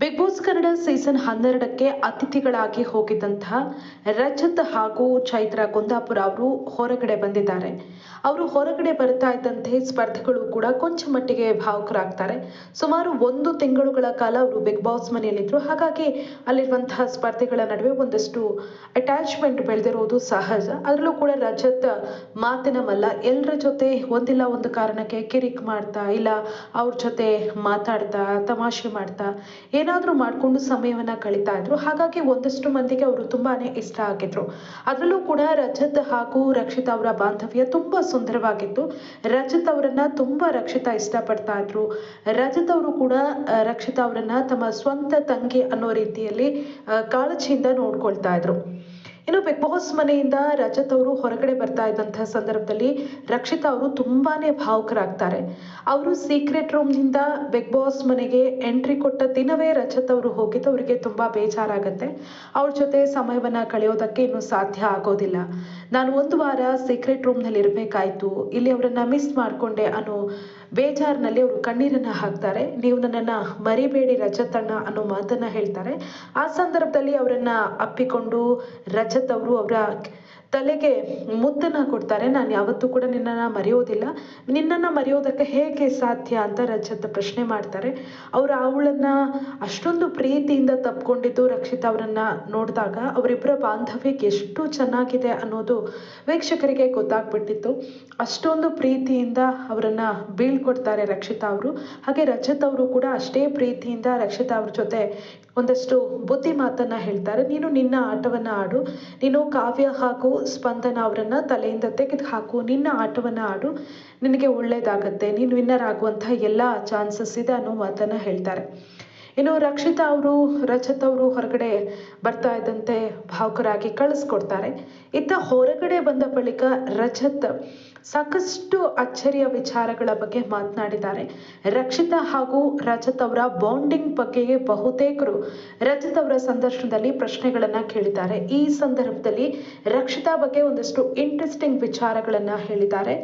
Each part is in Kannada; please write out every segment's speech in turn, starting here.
ಬಿಗ್ ಬಾಸ್ ಕನ್ನಡ ಸೀಸನ್ 12ಕ್ಕೆ ಅತಿಥಿಗಳಾಗಿ ಹೋಗಿದ್ದಂತಹ ರಜತ್ ಹಾಗೂ ಚೈತ್ರ ಕುಂದಾಪುರ ಅವರು ಹೊರಗಡೆ ಬಂದಿದ್ದಾರೆ. ಅವರು ಹೊರಗಡೆ ಬರ್ತಾ ಇದ್ದಂತೆ ಸ್ಪರ್ಧಿಗಳು ಕೂಡ ಕೊಂಚ ಮಟ್ಟಿಗೆ ಭಾವುಕರಾಗ್ತಾರೆ. ಸುಮಾರು 1 ತಿಂಗಳುಗಳ ಕಾಲ ಅವರು ಬಿಗ್ ಬಾಸ್ ಮನೆಯಲ್ಲಿದ್ರು. ಹಾಗಾಗಿ ಅಲ್ಲಿರುವಂತಹ ಸ್ಪರ್ಧಿಗಳ ನಡುವೆ ಒಂದಷ್ಟು ಅಟ್ಯಾಚ್ಮೆಂಟ್ ಬೆಳೆದಿರುವುದು ಸಹಜ. ಅದರಲ್ಲೂ ಕೂಡ ರಜತ್ ಮಾತಿನ ಮಲ್ಲ, ಎಲ್ಲರ ಜೊತೆ ಒಂದಿಲ್ಲ ಒಂದು ಕಾರಣಕ್ಕೆ ಕಿರಿಕ್ ಮಾಡ್ತಾ ಇಲ್ಲ ಅವ್ರ ಜೊತೆ ಮಾತಾಡ್ತಾ ತಮಾಷೆ ಮಾಡ್ತಾ ಏನಾದರೂ ಮಾಡಿಕೊಂಡು ಸಮಯವನ್ನ ಕಳೀತಾ ಇದ್ರು. ಹಾಗಾಗಿ ಒಂದಷ್ಟು ಮಂದಿಗೆ ಅವರು ತುಂಬಾನೇ ಇಷ್ಟ ಆಗಿದ್ರು. ಅದರಲ್ಲೂ ಕೂಡ ರಜತ್ ಹಾಗೂ ರಕ್ಷಿತಾ ಅವರ ಬಾಂಧವ್ಯ ತುಂಬಾ ಸುಂದರವಾಗಿತ್ತು. ರಜತ್ ಅವರನ್ನ ತುಂಬಾ ರಕ್ಷಿತಾ ಇಷ್ಟಪಡ್ತಾ ಇದ್ರು. ರಜತ್ ಅವರು ಕೂಡ ರಕ್ಷಿತಾ ಅವರನ್ನ ತಮ್ಮ ಸ್ವಂತ ತಂಗಿ ಅನ್ನೋ ರೀತಿಯಲ್ಲಿ ಕಾಳಜಿಯಿಂದ ನೋಡ್ಕೊಳ್ತಾ ಇದ್ರು. ಇನ್ನು ಬಿಗ್ ಬಾಸ್ ಮನೆಯಿಂದ ರಜತ್ ಅವರು ಹೊರಗಡೆ ಬರ್ತಾ ಇದ್ದಂತಹ ಸಂದರ್ಭದಲ್ಲಿ ರಕ್ಷಿತಾ ಅವರು ತುಂಬಾನೇ ಭಾವುಕರಾಗ್ತಾರೆ. ಅವರು ಸೀಕ್ರೆಟ್ ರೂಮ್ನಿಂದ ಬಿಗ್ ಬಾಸ್ ಮನೆಗೆ ಎಂಟ್ರಿ ಕೊಟ್ಟ ದಿನವೇ ರಜತ್ ಅವರು ಹೋಗಿದ್ದು ಅವರಿಗೆ ತುಂಬಾ ಬೇಜಾರಾಗತ್ತೆ. ಅವ್ರ ಜೊತೆ ಸಮಯವನ್ನ ಕಳೆಯೋದಕ್ಕೆ ಇನ್ನು ಸಾಧ್ಯ ಆಗೋದಿಲ್ಲ. ನಾನು 1 ವಾರ ಸೀಕ್ರೆಟ್ ರೂಮ್ನಲ್ಲಿ ಇರಬೇಕಾಯ್ತು, ಇಲ್ಲಿ ಅವರನ್ನ ಮಿಸ್ ಮಾಡ್ಕೊಂಡೆ ಅನ್ನೋ ಬೇಜಾರಿನಲ್ಲಿ ಅವರು ಕಣ್ಣೀರನ್ನ ಹಾಕ್ತಾರೆ. ನೀವು ನನ್ನನ್ನ ಮರಿಬೇಡಿ ರಜತ್ ಅಣ್ಣ ಅನ್ನೋ ಮಾತನ್ನ ಹೇಳ್ತಾರೆ. ಆ ಸಂದರ್ಭದಲ್ಲಿ ಅವರನ್ನ ಅಪ್ಪಿಕೊಂಡು ರಜತ್ ಅವರು ಅವರ ತಲೆಗೆ ಮುತ್ತನ್ನ ಕೊಡ್ತಾರೆ. ನಾನು ಯಾವತ್ತೂ ಕೂಡ ನಿನ್ನನ್ನ ಮರೆಯೋದಿಲ್ಲ, ನಿನ್ನನ್ನ ಮರೆಯೋದಕ್ಕೆ ಹೇಗೆ ಸಾಧ್ಯ ಅಂತ ರಜತ್ ಪ್ರಶ್ನೆ ಮಾಡ್ತಾರೆ. ಅವಳನ್ನ ಅಷ್ಟೊಂದು ಪ್ರೀತಿಯಿಂದ ತಪ್ಕೊಂಡಿದ್ದು ರಕ್ಷಿತಾ ಅವರನ್ನ ನೋಡಿದಾಗ ಅವರಿಬ್ಬರ ಬಾಂಧವ್ಯಕ್ಕೆ ಎಷ್ಟು ಚೆನ್ನಾಗಿದೆ ಅನ್ನೋದು ವೀಕ್ಷಕರಿಗೆ ಗೊತ್ತಾಗ್ಬಿಟ್ಟಿತ್ತು. ಅಷ್ಟೊಂದು ಪ್ರೀತಿಯಿಂದ ಅವರನ್ನ ಬೀಳ್ಕೊಡ್ತಾರೆ ರಕ್ಷಿತಾ ಅವರು. ಹಾಗೆ ರಜತ್ ಅವರು ಕೂಡ ಅಷ್ಟೇ ಪ್ರೀತಿಯಿಂದ ರಕ್ಷಿತಾ ಅವ್ರ ಜೊತೆ ಒಂದಷ್ಟು ಬುದ್ಧಿ ಮಾತನ್ನ ಹೇಳ್ತಾರೆ. ನೀನು ನಿನ್ನ ಆಟವನ್ನ ಆಡು, ನೀನು ಕಾವ್ಯ ಹಾಗೂ ಸ್ಪಂದನ ಅವರನ್ನ ತಲೆಯಿಂದ ತೆಗೆದು ಹಾಕು, ನಿನ್ನ ಆಟವನ್ನ ಆಡು, ನಿನಗೆ ಒಳ್ಳೇದಾಗತ್ತೆ, ನೀನು ವಿನ್ನರ್ ಆಗುವಂತಹ ಎಲ್ಲ ಚಾನ್ಸಸ್ ಇದೆ ಅನ್ನೋ ಮಾತನ್ನ ಹೇಳ್ತಾರೆ. ಇನ್ನು ರಕ್ಷಿತಾ ಅವರು ರಜತ್ ಅವರು ಹೊರಗಡೆ ಬರ್ತಾ ಇದ್ದಂತೆ ಭಾವುಕರಾಗಿ ಕಳಿಸ್ಕೊಡ್ತಾರೆ. ಇತ್ತ ಹೊರಗಡೆ ಬಂದ ಬಳಿಕ ರಜತ್ ಸಾಕಷ್ಟು ಅಚ್ಚರಿಯ ವಿಚಾರಗಳ ಬಗ್ಗೆ ಮಾತನಾಡಿದ್ದಾರೆ. ರಕ್ಷಿತಾ ಹಾಗೂ ರಜತ್ ಅವರ ಬಾಂಡಿಂಗ್ ಬಗ್ಗೆಯೇ ಬಹುತೇಕರು ರಜತ್ ಅವರ ಸಂದರ್ಶನದಲ್ಲಿ ಪ್ರಶ್ನೆಗಳನ್ನ ಕೇಳಿದ್ದಾರೆ. ಈ ಸಂದರ್ಭದಲ್ಲಿ ರಕ್ಷಿತಾ ಬಗ್ಗೆ ಒಂದಷ್ಟು ಇಂಟ್ರೆಸ್ಟಿಂಗ್ ವಿಚಾರಗಳನ್ನ ಹೇಳಿದ್ದಾರೆ.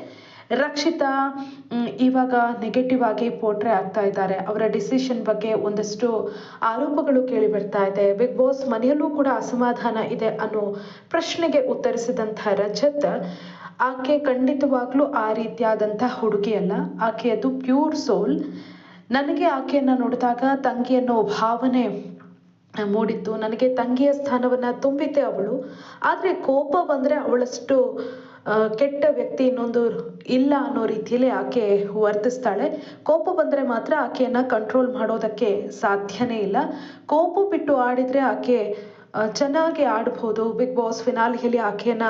ರಕ್ಷಿತಾ ಇವಾಗ ನೆಗೆಟಿವ್ ಆಗಿ ಪೋರ್ಟ್ರೆ ಆಗ್ತಾ ಇದ್ದಾರೆ. ಅವರ ಡಿಸಿಷನ್ ಬಗ್ಗೆ ಒಂದಷ್ಟು ಆರೋಪಗಳು ಕೇಳಿ ಬರ್ತಾ ಇದೆ. ಬಿಗ್ ಬಾಸ್ ಮನೆಯಲ್ಲೂ ಕೂಡ ಅಸಮಾಧಾನ ಇದೆ ಅನ್ನೋ ಪ್ರಶ್ನೆಗೆ ಉತ್ತರಿಸಿದಂತಹ ರಜತ್, ಆಕೆ ಖಂಡಿತವಾಗ್ಲೂ ಆ ರೀತಿಯಾದಂತಹ ಹುಡುಗಿ ಅಲ್ಲ, ಆಕೆಯದು ಪ್ಯೂರ್ ಸೋಲ್. ನನಗೆ ಆಕೆಯನ್ನ ನೋಡಿದಾಗ ತಂಗಿ ಅನ್ನೋ ಭಾವನೆ ಮೂಡಿತ್ತು. ನನಗೆ ತಂಗಿಯ ಸ್ಥಾನವನ್ನ ತುಂಬಿದ್ದೆ ಅವಳು. ಆದ್ರೆ ಕೋಪ ಬಂದ್ರೆ ಅವಳಷ್ಟು ಕೆಟ್ಟ ವ್ಯಕ್ತಿ ಇನ್ನೊಂದು ಇಲ್ಲ ಅನ್ನೋ ರೀತಿಯಲ್ಲಿ ಆಕೆ ವರ್ತಿಸ್ತಾಳೆ. ಕೋಪ ಬಂದ್ರೆ ಮಾತ್ರ ಆಕೆಯನ್ನ ಕಂಟ್ರೋಲ್ ಮಾಡೋದಕ್ಕೆ ಸಾಧ್ಯನೇ ಇಲ್ಲ. ಕೋಪ ಬಿಟ್ಟು ಆಡಿದ್ರೆ ಆಕೆ ಚೆನ್ನಾಗಿ ಆಡ್ಬೋದು. ಬಿಗ್ ಬಾಸ್ ಫಿನಾಲಿಯಲ್ಲಿ ಆಕೆಯನ್ನ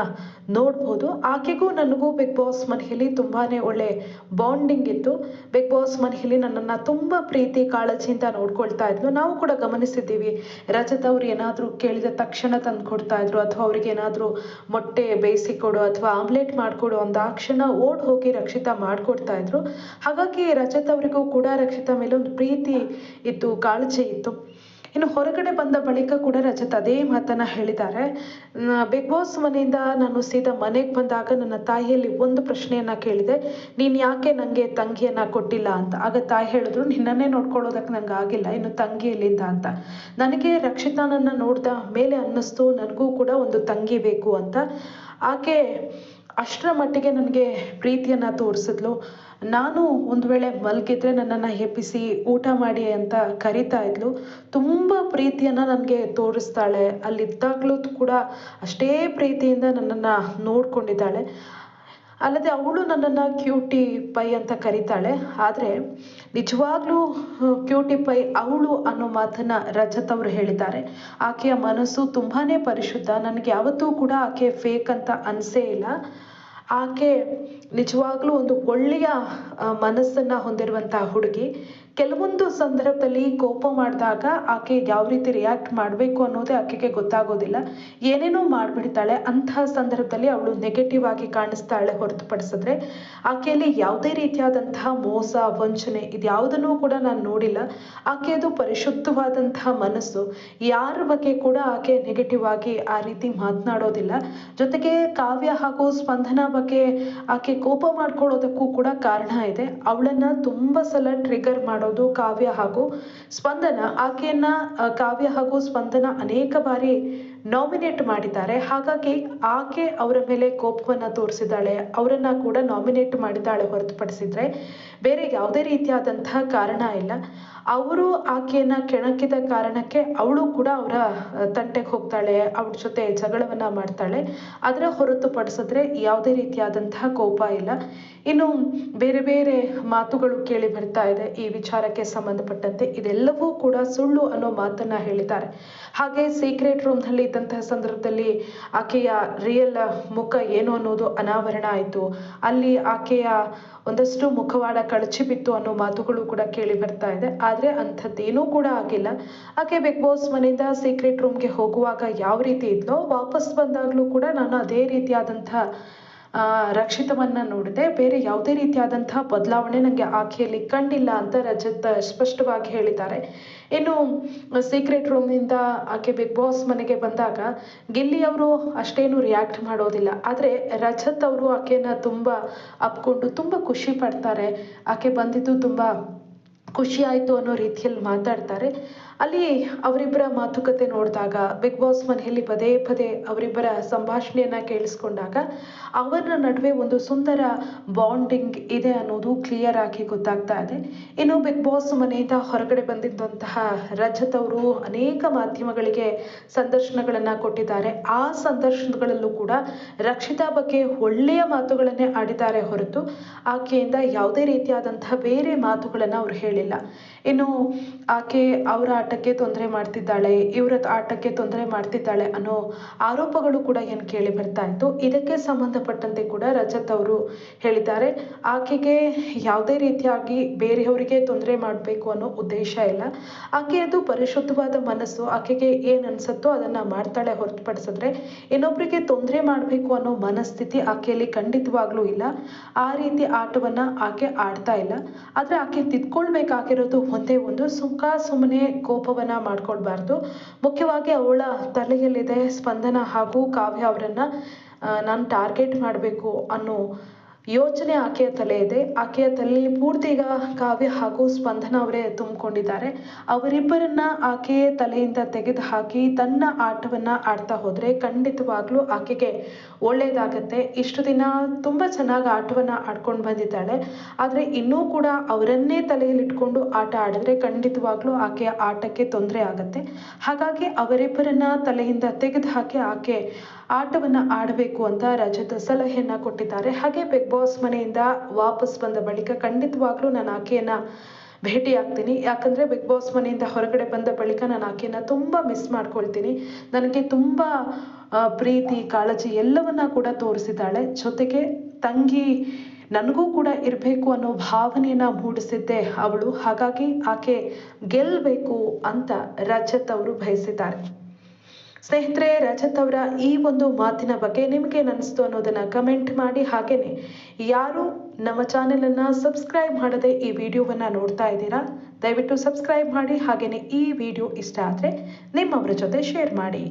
ನೋಡ್ಬೋದು. ಆಕೆಗೂ ನನಗೂ ಬಿಗ್ ಬಾಸ್ ಮನೆಯಲ್ಲಿ ತುಂಬಾನೇ ಒಳ್ಳೆ ಬಾಂಡಿಂಗ್ ಇತ್ತು. ಬಿಗ್ ಬಾಸ್ ಮನೆಯಲ್ಲಿ ನನ್ನನ್ನು ತುಂಬ ಪ್ರೀತಿ ಕಾಳಜಿಯಿಂದ ನೋಡ್ಕೊಳ್ತಾ ಇದ್ಲು. ನಾವು ಕೂಡ ಗಮನಿಸಿದ್ದೀವಿ, ರಜತ್ ಅವ್ರು ಏನಾದರೂ ಕೇಳಿದ ತಕ್ಷಣ ತಂದು ಕೊಡ್ತಾ ಇದ್ರು, ಅಥವಾ ಅವ್ರಿಗೆ ಏನಾದರೂ ಮೊಟ್ಟೆ ಬೇಯಿಸಿ ಕೊಡು ಅಥವಾ ಆಮ್ಲೆಟ್ ಮಾಡಿಕೊಡು ಅಂದಾಕ್ಷಣ ಓಡ್ ಹೋಗಿ ರಕ್ಷಿತಾ ಮಾಡಿಕೊಡ್ತಾ ಇದ್ರು. ಹಾಗಾಗಿ ರಜತ್ ಅವರಿಗೂ ಕೂಡ ರಕ್ಷಿತಾ ಮೇಲೆ ಒಂದು ಪ್ರೀತಿ ಇತ್ತು, ಕಾಳಜಿ ಇತ್ತು. ಇನ್ನು ಹೊರಗಡೆ ಬಂದ ಬಳಿಕ ಕೂಡ ರಜತ್ ಅದೇ ಮಾತನ್ನ ಹೇಳಿದ್ದಾರೆ. ಬಿಗ್ ಬಾಸ್ ಮನೆಯಿಂದ ನಾನು ಸೀದಾ ಮನೆಗೆ ಬಂದಾಗ ನನ್ನ ತಾಯಿಯಲ್ಲಿ ಒಂದು ಪ್ರಶ್ನೆಯನ್ನ ಕೇಳಿದೆ, ನೀನ್ ಯಾಕೆ ನಂಗೆ ತಂಗಿಯನ್ನ ಕೊಟ್ಟಿಲ್ಲ ಅಂತ. ಆಗ ತಾಯಿ ಹೇಳಿದ್ರು, ನಿನ್ನನ್ನೇ ನೋಡ್ಕೊಳ್ಳೋದಕ್ಕೆ ನಂಗೆ ಆಗಿಲ್ಲ, ಇನ್ನು ತಂಗಿ ಎಲ್ಲಿಂದ ಅಂತ. ನನಗೆ ರಕ್ಷಿತಾನನ್ನ ನೋಡ್ದ ಮೇಲೆ ಅನ್ನಿಸ್ತು ನನಗೂ ಕೂಡ ಒಂದು ತಂಗಿ ಬೇಕು ಅಂತ. ಆಕೆ ಅಷ್ಟರ ಮಟ್ಟಿಗೆ ನನಗೆ ಪ್ರೀತಿಯನ್ನ ತೋರಿಸಿದ್ಲು. ನಾನು ಒಂದು ವೇಳೆ ಮಲಗಿದ್ರೆ ನನ್ನನ್ನು ಎಬ್ಬಿಸಿ ಊಟ ಮಾಡಿ ಅಂತ ಕರಿತಾ ಇದ್ಲು. ತುಂಬ ಪ್ರೀತಿಯನ್ನ ನನಗೆ ತೋರಿಸ್ತಾಳೆ. ಅಲ್ಲಿದ್ದಾಗಲೂ ಕೂಡ ಅಷ್ಟೇ ಪ್ರೀತಿಯಿಂದ ನನ್ನನ್ನು ನೋಡ್ಕೊಂಡಿದ್ದಾಳೆ. ಅಲ್ಲದೆ ಅವಳು ನನ್ನನ್ನು ಕ್ಯೂಟಿ ಪೈ ಅಂತ ಕರೀತಾಳೆ. ಆದರೆ ನಿಜವಾಗ್ಲೂ ಕ್ಯೂಟಿ ಪೈ ಅವಳು ಅನ್ನೋ ಮಾತನ್ನ ರಜತ್ ಅವರು ಹೇಳಿದ್ದಾರೆ. ಆಕೆಯ ಮನಸ್ಸು ತುಂಬಾನೇ ಪರಿಶುದ್ಧ. ನನಗೆ ಯಾವತ್ತೂ ಕೂಡ ಆಕೆ ಫೇಕ್ ಅಂತ ಅನಿಸೇ ಇಲ್ಲ. ಆಕೆ ನಿಜವಾಗ್ಲೂ ಒಂದು ಒಳ್ಳೆಯ ಮನಸ್ಸನ್ನ ಹೊಂದಿರುವಂತಹ ಹುಡುಗಿ. ಕೆಲವೊಂದು ಸಂದರ್ಭದಲ್ಲಿ ಕೋಪ ಮಾಡಿದಾಗ ಆಕೆ ಯಾವ ರೀತಿ ರಿಯಾಕ್ಟ್ ಮಾಡಬೇಕು ಅನ್ನೋದೇ ಆಕೆಗೆ ಗೊತ್ತಾಗೋದಿಲ್ಲ. ಏನೇನೋ ಮಾಡಿಬಿಡ್ತಾಳೆ. ಅಂತಹ ಸಂದರ್ಭದಲ್ಲಿ ಅವಳು ನೆಗೆಟಿವ್ ಆಗಿ ಕಾಣಿಸ್ತಾಳೆ ಹೊರತುಪಡಿಸಿದ್ರೆ ಆಕೆಯಲ್ಲಿ ಯಾವುದೇ ರೀತಿಯಾದಂತಹ ಮೋಸ, ವಂಚನೆ ಇದ್ಯಾವುದನ್ನು ಕೂಡ ನಾನು ನೋಡಿಲ್ಲ. ಆಕೆಯದು ಪರಿಶುದ್ಧವಾದಂತಹ ಮನಸ್ಸು. ಯಾರ ಬಗ್ಗೆ ಕೂಡ ಆಕೆ ನೆಗೆಟಿವ್ ಆಗಿ ಆ ರೀತಿ ಮಾತನಾಡೋದಿಲ್ಲ. ಜೊತೆಗೆ ಕಾವ್ಯ ಹಾಗೂ ಸ್ಪಂದನ ಬಗ್ಗೆ ಆಕೆ ಕೋಪ ಮಾಡ್ಕೊಳ್ಳೋದಕ್ಕೂ ಕೂಡ ಕಾರಣ ಇದೆ. ಅವಳನ್ನ ತುಂಬ ಸಲ ಟ್ರಿಗರ್ ಮಾಡೋ ಮಾಡೋದು ಕಾವ್ಯ ಹಾಗೂ ಸ್ಪಂದನ. ಆಕೆಯನ್ನ ಕಾವ್ಯ ಹಾಗೂ ಸ್ಪಂದನ ಅನೇಕ ಬಾರಿ ನಾಮಿನೇಟ್ ಮಾಡಿದ್ದಾರೆ. ಹಾಗಾಗಿ ಆಕೆ ಅವರ ಮೇಲೆ ಕೋಪವನ್ನ ತೋರಿಸಿದ್ದಾಳೆ, ಅವರನ್ನ ಕೂಡ ನಾಮಿನೇಟ್ ಮಾಡಿದ್ದಾಳೆ ಹೊರತುಪಡಿಸಿದ್ರೆ ಬೇರೆ ಯಾವುದೇ ರೀತಿಯಾದಂತಹ ಕಾರಣ ಇಲ್ಲ. ಅವರು ಆಕೆಯನ್ನ ಕೆಣಕಿದ ಕಾರಣಕ್ಕೆ ಅವಳು ಕೂಡ ಅವರ ತಂಟೆಗೆ ಹೋಗ್ತಾಳೆ, ಅವ್ರ ಜೊತೆ ಜಗಳವನ್ನ ಮಾಡ್ತಾಳೆ. ಅದರ ಹೊರತುಪಡಿಸಿದ್ರೆ ಯಾವುದೇ ರೀತಿಯಾದಂತಹ ಕೋಪ ಇಲ್ಲ. ಇನ್ನು ಬೇರೆ ಬೇರೆ ಮಾತುಗಳು ಕೇಳಿ ಬರ್ತಾ ಇದೆ ಈ ವಿಚಾರಕ್ಕೆ ಸಂಬಂಧಪಟ್ಟಂತೆ. ಇದೆಲ್ಲವೂ ಕೂಡ ಸುಳ್ಳು ಅನ್ನೋ ಮಾತನ್ನ ಹೇಳಿದ್ದಾರೆ. ಹಾಗೆ ಸೀಕ್ರೆಟ್ ರೂಮ್ ನಲ್ಲಿ ಇದ್ದಂತಹ ಸಂದರ್ಭದಲ್ಲಿ ಆಕೆಯ ರಿಯಲ್ ಮುಖ ಏನು ಅನ್ನೋದು ಅನಾವರಣ ಆಯಿತು. ಅಲ್ಲಿ ಆಕೆಯ ಒಂದಷ್ಟು ಮುಖವಾಡ ಕಳಚಿ ಬಿತ್ತು ಅನ್ನೋ ಮಾತುಗಳು ಕೂಡ ಕೇಳಿ ಬರ್ತಾ ಇದೆ. ಆದ್ರೆ ಅಂಥದ್ದೇನೂ ಕೂಡ ಆಗಿಲ್ಲ. ಆಕೆ ಬಿಗ್ ಬಾಸ್ ಮನೆಯಿಂದ ಸೀಕ್ರೆಟ್ ರೂಮ್ಗೆ ಹೋಗುವಾಗ ಯಾವ ರೀತಿ ಇದ್ಲೋ ವಾಪಸ್ ಬಂದಾಗ್ಲೂ ಕೂಡ ನಾನು ಅದೇ ರೀತಿಯಾದಂತಹ ರಕ್ಷಿತವನ್ನ ನೋಡಿದೆ. ಬೇರೆ ಯಾವುದೇ ರೀತಿಯಾದಂತಹ ಬದಲಾವಣೆ ನನಗೆ ಆಕೆಯಲ್ಲಿ ಕಂಡಿಲ್ಲ ಅಂತ ರಜತ್ ಸ್ಪಷ್ಟವಾಗಿ ಹೇಳಿದ್ದಾರೆ. ಇನ್ನು ಸೀಕ್ರೆಟ್ ರೂಮ್ನಿಂದ ಆಕೆ ಬಿಗ್ ಬಾಸ್ ಮನೆಗೆ ಬಂದಾಗ ಗಿಲ್ಲಿ ಅವರು ಅಷ್ಟೇನು ರಿಯಾಕ್ಟ್ ಮಾಡೋದಿಲ್ಲ. ಆದರೆ ರಜತ್ ಅವರು ಆಕೆಯನ್ನ ತುಂಬಾ ಅಪ್ಕೊಂಡು ತುಂಬಾ ಖುಷಿ ಪಡ್ತಾರೆ. ಆಕೆ ಬಂದಿದ್ದು ತುಂಬಾ ಖುಷಿ ಆಯಿತು ಅನ್ನೋ ರೀತಿಯಲ್ಲಿ ಮಾತಾಡ್ತಾರೆ. ಅಲ್ಲಿ ಅವರಿಬ್ಬರ ಮಾತುಕತೆ ನೋಡಿದಾಗ ಬಿಗ್ ಬಾಸ್ ಮನೆಯಲ್ಲಿ ಪದೇ ಪದೇ ಅವರಿಬ್ಬರ ಸಂಭಾಷಣೆಯನ್ನ ಕೇಳಿಸ್ಕೊಂಡಾಗ ಅವರ ನಡುವೆ ಒಂದು ಸುಂದರ ಬಾಂಡಿಂಗ್ ಇದೆ ಅನ್ನೋದು ಕ್ಲಿಯರ್ ಆಗಿ ಗೊತ್ತಾಗ್ತಾ ಇದೆ. ಇನ್ನು ಬಿಗ್ ಬಾಸ್ ಮನೆಯಿಂದ ಹೊರಗಡೆ ಬಂದಿದ್ದಂತಹ ರಜತ್ ಅವರು ಅನೇಕ ಮಾಧ್ಯಮಗಳಿಗೆ ಸಂದರ್ಶನಗಳನ್ನ ಕೊಟ್ಟಿದ್ದಾರೆ. ಆ ಸಂದರ್ಶನಗಳಲ್ಲೂ ಕೂಡ ರಕ್ಷಿತಾ ಬಗ್ಗೆ ಒಳ್ಳೆಯ ಮಾತುಗಳನ್ನೇ ಆಡಿದ್ದಾರೆ ಹೊರತು ಆಕೆಯಿಂದ ಯಾವುದೇ ರೀತಿಯಾದಂತಹ ಬೇರೆ ಮಾತುಗಳನ್ನ ಅವ್ರು ಹೇಳಿಲ್ಲ. ಇನ್ನು ಆಕೆ ಅವರ ಆಟಕ್ಕೆ ತೊಂದರೆ ಮಾಡ್ತಿದ್ದಾಳೆ, ಇವರ ಆಟಕ್ಕೆ ತೊಂದರೆ ಮಾಡ್ತಿದ್ದಾಳೆ ಅನ್ನೋ ಆರೋಪಗಳು ಕೂಡ ಏನು ಕೇಳಿ ಬರ್ತಾ ಇತ್ತು. ಇದಕ್ಕೆ ಸಂಬಂಧಪಟ್ಟಂತೆ ಕೂಡ ರಜತ್ ಅವರು ಹೇಳಿದ್ದಾರೆ, ಆಕೆಗೆ ಯಾವುದೇ ರೀತಿಯಾಗಿ ಬೇರೆಯವರಿಗೆ ತೊಂದರೆ ಮಾಡಬೇಕು ಅನ್ನೋ ಉದ್ದೇಶ ಇಲ್ಲ. ಆಕೆಯದು ಪರಿಶುದ್ಧವಾದ ಮನಸ್ಸು. ಆಕೆಗೆ ಏನ್ ಅನ್ಸತ್ತೋ ಅದನ್ನ ಮಾಡ್ತಾಳೆ ಹೊರತುಪಡಿಸಿದ್ರೆ ಇನ್ನೊಬ್ಬರಿಗೆ ತೊಂದರೆ ಮಾಡಬೇಕು ಅನ್ನೋ ಮನಸ್ಥಿತಿ ಆಕೆಯಲ್ಲಿ ಖಂಡಿತವಾಗ್ಲೂ ಇಲ್ಲ. ಆ ರೀತಿ ಆಟವನ್ನ ಆಕೆ ಆಡ್ತಾ ಇಲ್ಲ. ಆದ್ರೆ ಆಕೆ ತಿದ್ಕೊಳ್ಬೇಕಾಗಿರೋದು ಒಂದೇ ಒಂದು, ಸುಮ್ಮನೆ ಕೋಪವನ್ನ ಮಾಡ್ಕೊಳ್ಬಾರ್ದು. ಮುಖ್ಯವಾಗಿ ಅವಳ ತಲೆಯಲ್ಲಿದೆ ಸ್ಪಂದನ ಹಾಗೂ ಕಾವ್ಯ ಅವರನ್ನ ನಾನು ಟಾರ್ಗೆಟ್ ಮಾಡಬೇಕು ಅನ್ನೋ ಯೋಚನೆ ಆಕೆಯ ತಲೆ ಇದೆ. ಆಕೆಯ ತಲೆಯಲ್ಲಿ ಪೂರ್ತಿ ಈಗ ಕಾವ್ಯ ಹಾಗೂ ಸ್ಪಂದನ ಅವರೇ ತುಂಬಿಕೊಂಡಿದ್ದಾರೆ. ಅವರಿಬ್ಬರನ್ನ ಆಕೆಯ ತಲೆಯಿಂದ ತೆಗೆದು ಹಾಕಿ ತನ್ನ ಆಟವನ್ನ ಆಡ್ತಾ ಹೋದ್ರೆ ಖಂಡಿತವಾಗ್ಲೂ ಆಕೆಗೆ ಒಳ್ಳೇದಾಗತ್ತೆ. ಇಷ್ಟು ದಿನ ತುಂಬಾ ಚೆನ್ನಾಗಿ ಆಟವನ್ನ ಆಡ್ಕೊಂಡು ಬಂದಿದ್ದಾಳೆ. ಆದ್ರೆ ಇನ್ನೂ ಕೂಡ ಅವರನ್ನೇ ತಲೆಯಲ್ಲಿ ಇಟ್ಕೊಂಡು ಆಟ ಆಡಿದ್ರೆ ಖಂಡಿತವಾಗ್ಲೂ ಆಕೆಯ ಆಟಕ್ಕೆ ತೊಂದರೆ ಆಗತ್ತೆ. ಹಾಗಾಗಿ ಅವರಿಬ್ಬರನ್ನ ತಲೆಯಿಂದ ತೆಗೆದು ಹಾಕಿ ಆಕೆ ಆಟವನ್ನ ಆಡಬೇಕು ಅಂತ ರಜತ್ ಸಲಹೆಯನ್ನ ಕೊಟ್ಟಿದ್ದಾರೆ. ಹಾಗೆ ಬಿಗ್ ಬಾಸ್ ಮನೆಯಿಂದ ವಾಪಸ್ ಬಂದ ಬಳಿಕ ಖಂಡಿತವಾಗ್ಲೂ ನಾನು ಆಕೆಯನ್ನ ಭೇಟಿ ಆಗ್ತೀನಿ. ಯಾಕಂದ್ರೆ ಬಿಗ್ ಬಾಸ್ ಮನೆಯಿಂದ ಹೊರಗಡೆ ಬಂದ ಬಳಿಕ ನಾನು ಆಕೆಯನ್ನ ತುಂಬಾ ಮಿಸ್ ಮಾಡ್ಕೊಳ್ತೀನಿ. ನನಗೆ ತುಂಬಾ ಪ್ರೀತಿ ಕಾಳಜಿ ಎಲ್ಲವನ್ನ ಕೂಡ ತೋರಿಸಿದ್ದಾಳೆ. ಜೊತೆಗೆ ತಂಗಿ ನನಗೂ ಕೂಡ ಇರಬೇಕು ಅನ್ನೋ ಭಾವನೆಯನ್ನ ಮೂಡಿಸಿದ್ದೆ ಅವಳು. ಹಾಗಾಗಿ ಆಕೆ ಗೆಲ್ಲಬೇಕು ಅಂತ ರಜತ್ ಅವರು ಬಯಸಿದ್ದಾರೆ. ಸ್ನೇಹಿತರೆ, ರಜತ್ ಅವರ ಈ ಒಂದು ಮಾತಿನ ಬಗ್ಗೆ ನಿಮ್ಗೆ ಅನಿಸ್ತು ಅನ್ನೋದನ್ನ ಕಮೆಂಟ್ ಮಾಡಿ. ಹಾಗೇನೆ ಯಾರು ನಮ್ಮ ಚಾನೆಲ್ ಅನ್ನ ಸಬ್ಸ್ಕ್ರೈಬ್ ಮಾಡದೆ ಈ ವಿಡಿಯೋವನ್ನ ನೋಡ್ತಾ ಇದ್ದೀರಾ, ದಯವಿಟ್ಟು ಸಬ್ಸ್ಕ್ರೈಬ್ ಮಾಡಿ. ಹಾಗೇನೆ ಈ ವಿಡಿಯೋ ಇಷ್ಟ ಆದ್ರೆ ನಿಮ್ಮವರ ಜೊತೆ ಶೇರ್ ಮಾಡಿ.